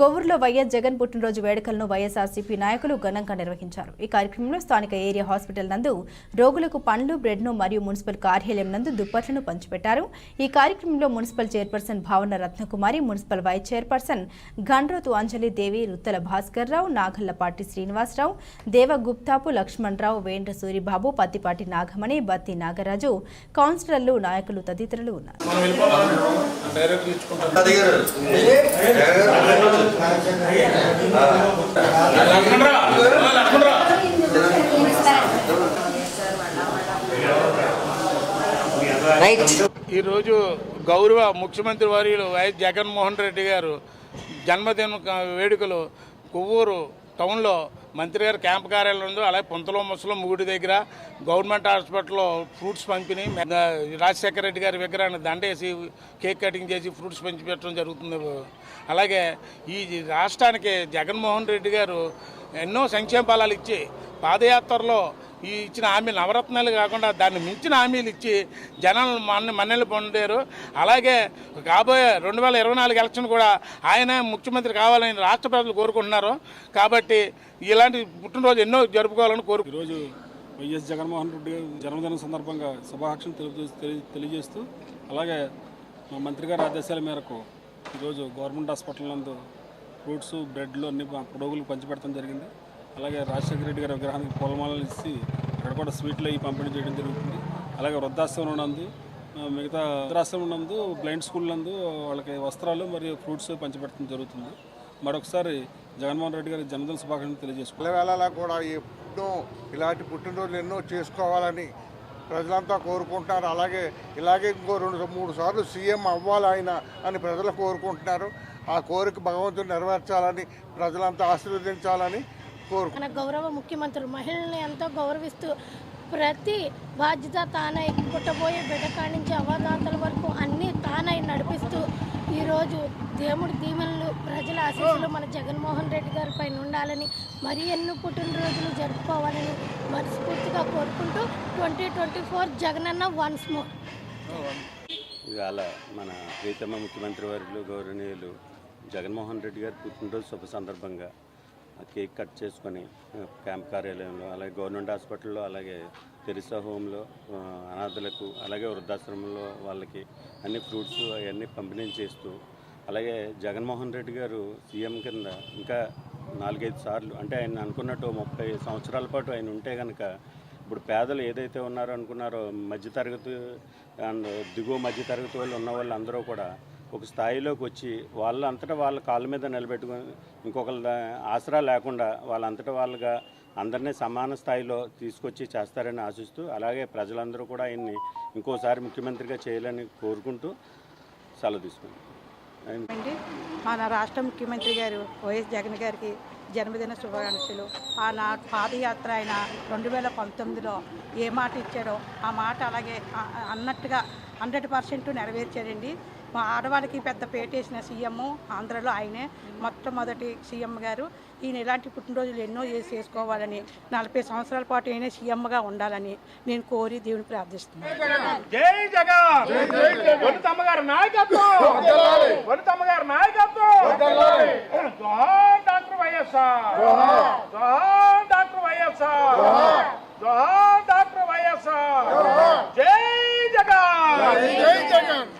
కొవ్వూరులో YS Jagan పుట్టినరోజు వేడుకలను వైఎస్ఆర్సీపీ నాయకులు ఘనంగా నిర్వహించారు. ఈ కార్యక్రమంలో స్థానిక ఏరియా హాస్పిటల్ నందు రోగులకు పండ్లు, బ్రెడ్ను మరియు మున్సిపల్ కార్యాలయం నందు దుప్పట్లను పంచిపెట్టారు. ఈ కార్యక్రమంలో మున్సిపల్ చైర్పర్సన్ భావన రత్నకుమారి, మున్సిపల్ వైస్ చైర్పర్సన్ గండ్రోతు అంజలి దేవి, రుత్తల భాస్కర్ రావు, నాగల్లపాటి శ్రీనివాసరావు, దేవగుప్తాపు లక్ష్మణరావు, వేండ్ర సూరిబాబు, పత్తిపాటి నాగమణి, బత్తి నాగరాజు, కౌన్సిలర్లు, నాయకులు తదితరులు ఉన్నారు. ఈ రోజు గౌరవ ముఖ్యమంత్రి వర్యులు వైఎస్ జగన్మోహన్ రెడ్డి గారు జన్మదిన వేడుకలు కొవ్వూరు టౌన్లో మంత్రి గారు క్యాంప్ కార్యాలయం ఉంది. అలాగే పొంతలో ముసలం ముగుడి దగ్గర గవర్నమెంట్ హాస్పిటల్లో ఫ్రూట్స్ పంపిణీ, రాజశేఖర రెడ్డి గారి విగ్రహాన్ని దండేసి కేక్ కటింగ్ చేసి ఫ్రూట్స్ పంచిపెట్టడం జరుగుతుంది. అలాగే ఈ రాష్ట్రానికి జగన్మోహన్ రెడ్డి గారు ఎన్నో సంక్షేమ ఫలాలు ఇచ్చి పాదయాత్రలో ఈ ఇచ్చిన హామీలు నవరత్నాలు కాకుండా దాన్ని మించిన హామీలు ఇచ్చి జనాలు మన్నెలు పొందారు. అలాగే కాబోయే 2024 ఎలక్షన్ కూడా ఆయన ముఖ్యమంత్రి కావాలని రాష్ట్ర ప్రజలు కోరుకుంటున్నారు. కాబట్టి ఇలాంటి పుట్టినరోజు ఎన్నో జరుపుకోవాలని ఈరోజు వైఎస్ జగన్మోహన్ రెడ్డి జన్మదినం సందర్భంగా శుభాకాంక్షలు తెలియజేస్తూ అలాగే మా మంత్రి గారి ఆదేశాల మేరకు ఈరోజు గవర్నమెంట్ హాస్పిటల్ నందు ఫ్రూట్స్, బ్రెడ్లు అన్ని రోగులకు పంచిపెట్టడం జరిగింది. అలాగే రాజశేఖర రెడ్డి గారి విగ్రహానికి పూలమాలలు ఇచ్చి అక్కడ కూడా స్వీట్లు అవి పంపిణీ చేయడం జరుగుతుంది. అలాగే వృద్ధాశ్రమం నందు, మిగతా వృద్ధాశ్రమం నందు, బ్లైండ్ స్కూల్ నందు వాళ్ళకి వస్త్రాలు మరియు ఫ్రూట్స్ పంచిపెట్టడం జరుగుతుంది. మరొకసారి జగన్మోహన్ రెడ్డి గారి జన్మదిన శుభాకాంక్షలు తెలియజేసుకుంటాం. వేళలా కూడా ఎన్నో ఇలాంటి పుట్టినరోజులు ఎన్నో చేసుకోవాలని ప్రజలంతా కోరుకుంటున్నారు. ఇలాగే ఇంకో 2-3 సార్లు సీఎం అవ్వాలి ఆయన అని ప్రజలు కోరుకుంటున్నారు. ఆ కోరిక భగవంతుడు నెరవేర్చాలని, ప్రజలంతా ఆశీర్వదించాలని మన గౌరవ ముఖ్యమంత్రి మహిళల్ని ఎంతో గౌరవిస్తూ ప్రతి బాధ్యత తానై, పుట్టబోయే బిడ్డ కాడి నుంచి అవాదాతల వరకు అన్నీ తానై నడిపిస్తూ ఈరోజు దేవుడి దీవెనలు, ప్రజల ఆశీస్సులు మన జగన్మోహన్ రెడ్డి గారి పైన ఉండాలని, మరి ఎన్నో పుట్టినరోజులు జరుపుకోవాలని మనస్ఫూర్తిగా కోరుకుంటూ 2024 జగనన్న వన్స్ మోర్. ఇవాళ మన ప్రీతమ ముఖ్యమంత్రి వర్యులు గౌరవనీయులు జగన్మోహన్ రెడ్డి గారి పుట్టినరోజు శుభ సందర్భంగా కేక్ కట్ చేసుకొని క్యాంప్ కార్యాలయంలో, అలాగే గవర్నమెంట్ హాస్పిటల్లో, అలాగే తెరిసా హోమ్లో అనాథులకు, అలాగే వృద్ధాశ్రమంలో వాళ్ళకి అన్ని ఫ్రూట్స్ అవన్నీ పంపిణీ చేస్తూ, అలాగే జగన్మోహన్ రెడ్డి గారు సీఎం కింద ఇంకా 4-5 సార్లు, అంటే ఆయన అనుకున్నట్టు 30 సంవత్సరాల పాటు ఆయన ఉంటే కనుక ఇప్పుడు పేదలు ఏదైతే ఉన్నారో అనుకున్నారో మధ్యతరగతి అండ్ దిగువ మధ్యతరగతి వాళ్ళు ఉన్న వాళ్ళు అందరూ కూడా ఒక స్థాయిలోకి వచ్చి వాళ్ళంతటా వాళ్ళ కాళ్ళ మీద నిలబెట్టుకొని ఇంకొకళ్ళ ఆసరా లేకుండా వాళ్ళంతటా వాళ్ళుగా అందరినీ సమాన స్థాయిలో తీసుకొచ్చి చేస్తారని ఆశిస్తూ, అలాగే ప్రజలందరూ కూడా ఆయన్ని ఇంకోసారి ముఖ్యమంత్రిగా చేయాలని కోరుకుంటూ సెలవు తీసుకుంటాం. మన రాష్ట్ర ముఖ్యమంత్రి గారు వైఎస్ జగన్ గారికి జన్మదిన శుభాకాంక్షలు. నా పాదయాత్ర ఆయన 2019లో ఏ మాట ఇచ్చాడో ఆ మాట అలాగే అన్నట్టుగా 100% నెరవేర్చారండి. మా ఆడవాళ్ళకి పెద్ద పేటేసిన సీఎం ఆంధ్రలో ఆయనే, మొట్టమొదటి సీఎం గారు. ఈయన ఇలాంటి పుట్టినరోజులు ఎన్నో చేసుకోవాలని, 40 సంవత్సరాల పాటు ఈయన సీఎంగా ఉండాలని నేను కోరి దేవుని ప్రార్థిస్తున్నాను. జై జగన్, వనితమ్మ గారి నాయకత్వం, వనితమ్మ గారి నాయకత్వం, జోహార్ డాక్టర్ వైఎస్ఆర్, జోహార్ డాక్టర్ వైఎస్ఆర్, జోహార్ డాక్టర్ వైఎస్ఆర్. జై జగన్, జై జగన్.